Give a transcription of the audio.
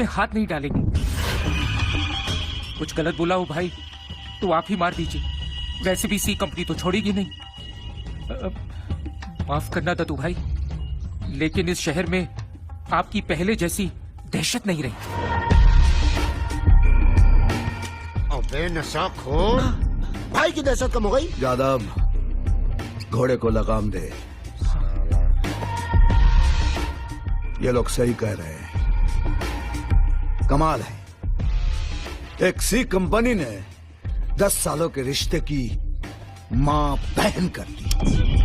में हाथ नहीं डालेंगे। कुछ गलत बोला हो भाई तो आप ही मार दीजिए, वैसे भी सी कंपनी तो छोड़ेगी नहीं। माफ करना दत्तू भाई, लेकिन इस शहर में आपकी पहले जैसी दहशत नहीं रही। अबे नशाखोर, भाई की दहशत कम हो गई। यादव, घोड़े को लगाम दे। ये लोग सही कह रहे हैं, कमाल है, एक सी कंपनी ने 10 सालों के रिश्ते की मां बहन कर दी।